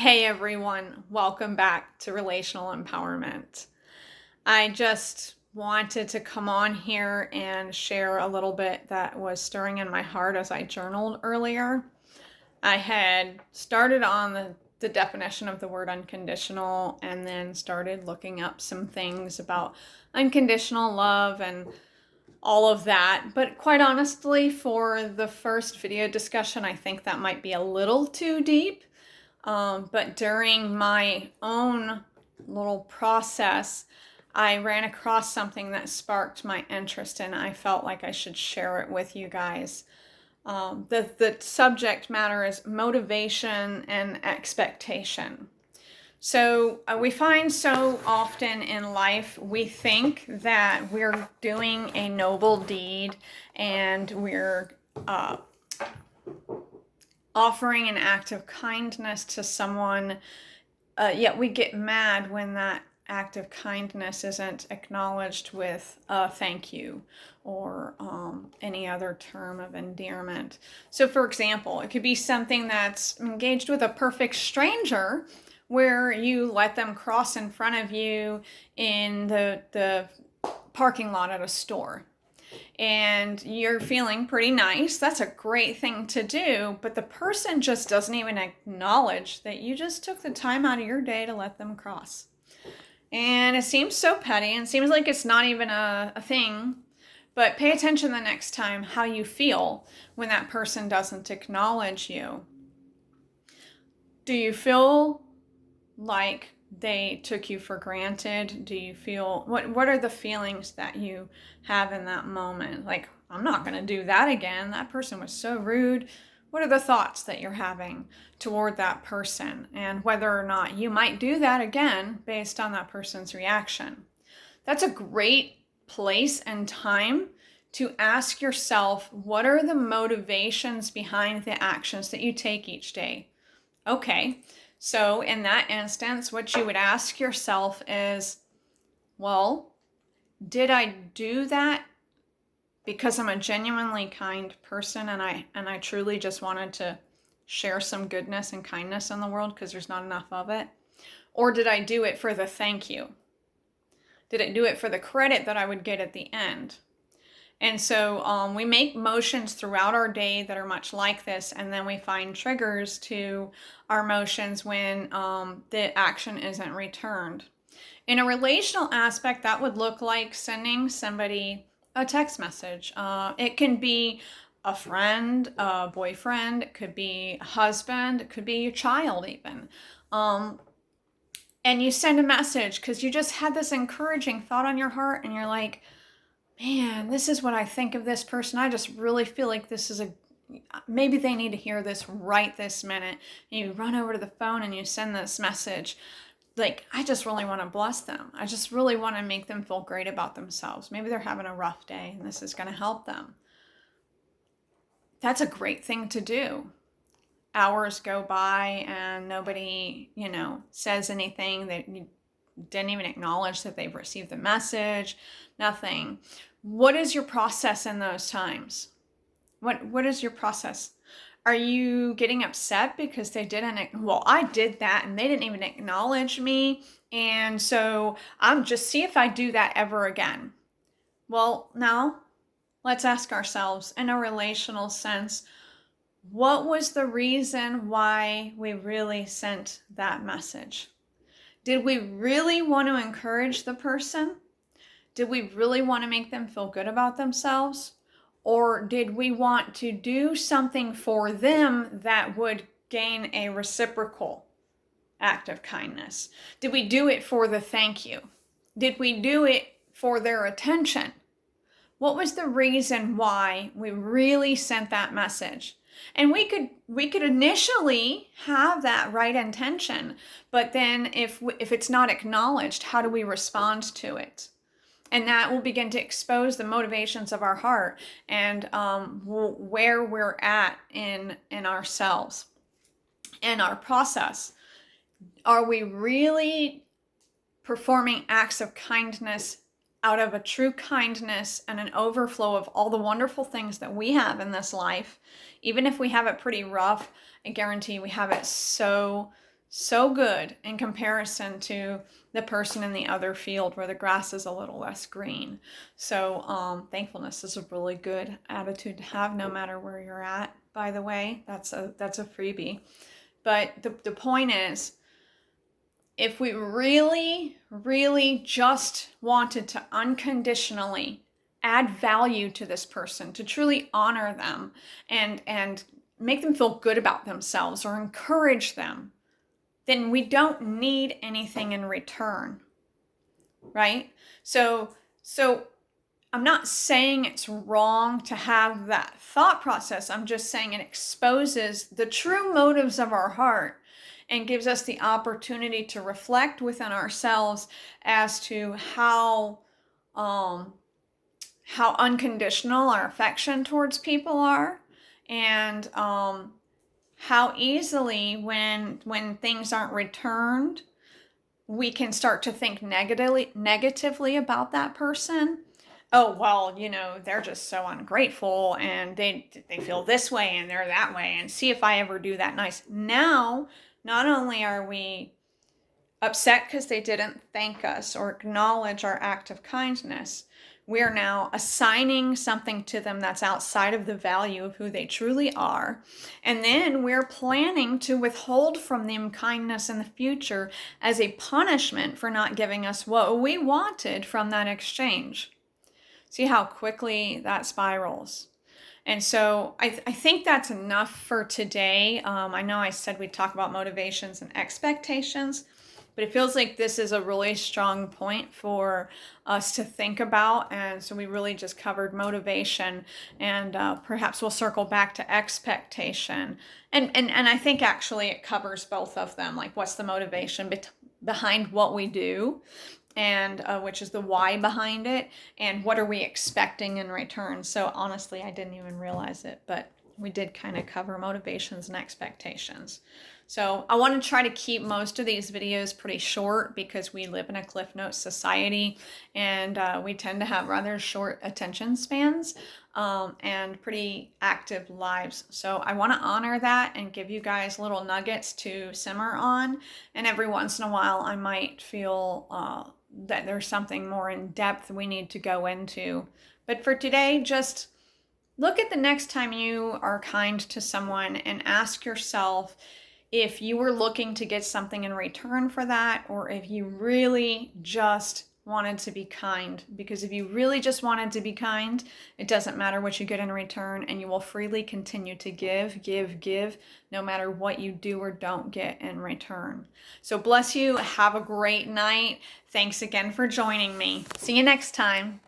Hey everyone, welcome back to Relational Empowerment. I just wanted to come on here and share a little bit that was stirring in my heart as I journaled earlier. I had started on the definition of the word unconditional and then started looking up some things about unconditional love and all of that. But quite honestly, for the first video discussion, I think that might be a little too deep. But during my own little process, I ran across something that sparked my interest and I felt like I should share it with you guys. The subject matter is motivation and expectation. So we find so often in life, we think that we're doing a noble deed and we're offering an act of kindness to someone, yet we get mad when that act of kindness isn't acknowledged with a thank you or any other term of endearment. So for example, it could be something that's engaged with a perfect stranger where you let them cross in front of you in the parking lot at a store. And you're feeling pretty nice. That's a great thing to do, but the person just doesn't even acknowledge that you just took the time out of your day to let them cross. And it seems so petty and seems like it's not even a thing, but pay attention the next time how you feel when that person doesn't acknowledge you. Do you feel like they took you for granted? Do you feel, what are the feelings that you have in that moment? Like, I'm not going to do that again. That person was so rude. What are the thoughts that you're having toward that person and whether or not you might do that again based on that person's reaction? That's a great place and time to ask yourself, what are the motivations behind the actions that you take each day? Okay. So in that instance, what you would ask yourself is, well, did I do that because I'm a genuinely kind person and I truly just wanted to share some goodness and kindness in the world because there's not enough of it? Or did I do it for the thank you? Did I do it for the credit that I would get at the end? And so we make motions throughout our day that are much like this, and then we find triggers to our motions when the action isn't returned. In a relational aspect, that would look like sending somebody a text message. It can be a friend, a boyfriend, it could be a husband, it could be your child even. And you send a message because you just had this encouraging thought on your heart and you're like, man, this is what I think of this person. I just really feel like this is maybe they need to hear this right this minute. And you run over to the phone and you send this message. Like, I just really want to bless them. I just really want to make them feel great about themselves. Maybe they're having a rough day and this is going to help them. That's a great thing to do. Hours go by and nobody, says anything. That you didn't even acknowledge that they've received the message. Nothing. What is your process in those times? What is your process? Are you getting upset because they didn't? Well, I did that and they didn't even acknowledge me. And so I'm just see if I do that ever again. Well, now let's ask ourselves in a relational sense, what was the reason why we really sent that message? Did we really want to encourage the person? Did we really want to make them feel good about themselves? Or did we want to do something for them that would gain a reciprocal act of kindness? Did we do it for the thank you? Did we do it for their attention? What was the reason why we really sent that message? And we could initially have that right intention, but then if it's not acknowledged, how do we respond to it? And that will begin to expose the motivations of our heart and where we're at in ourselves, in our process. Are we really performing acts of kindness out of a true kindness and an overflow of all the wonderful things that we have in this life? Even if we have it pretty rough, I guarantee we have it so so good in comparison to the person in the other field where the grass is a little less green. So thankfulness is a really good attitude to have no matter where you're at, by the way. That's a freebie. But the point is, if we really, really just wanted to unconditionally add value to this person, to truly honor them and make them feel good about themselves or encourage them, then we don't need anything in return, right? So I'm not saying it's wrong to have that thought process. I'm just saying it exposes the true motives of our heart and gives us the opportunity to reflect within ourselves as to how unconditional our affection towards people are, and how easily when things aren't returned, we can start to think negatively about that person. Oh, well, they're just so ungrateful and they feel this way and they're that way, and see if I ever do that nice. Now, not only are we upset because they didn't thank us or acknowledge our act of kindness, we are now assigning something to them that's outside of the value of who they truly are. And then we're planning to withhold from them kindness in the future as a punishment for not giving us what we wanted from that exchange. See how quickly that spirals. And so I think that's enough for today. I know I said we'd talk about motivations and expectations, but it feels like this is a really strong point for us to think about. And so we really just covered motivation, and perhaps we'll circle back to expectation. And I think actually it covers both of them. Like, what's the motivation behind what we do, and which is the why behind it, and what are we expecting in return. So honestly, I didn't even realize it, but we did kind of cover motivations and expectations. So I want to try to keep most of these videos pretty short because we live in a Cliff Notes society, and we tend to have rather short attention spans and pretty active lives. So I want to honor that and give you guys little nuggets to simmer on. And every once in a while, I might feel that there's something more in depth we need to go into. But for today, just look at the next time you are kind to someone and ask yourself if you were looking to get something in return for that, or if you really just wanted to be kind. Because if you really just wanted to be kind, it doesn't matter what you get in return, and you will freely continue to give, no matter what you do or don't get in return. So bless you. Have a great night. Thanks again for joining me. See you next time.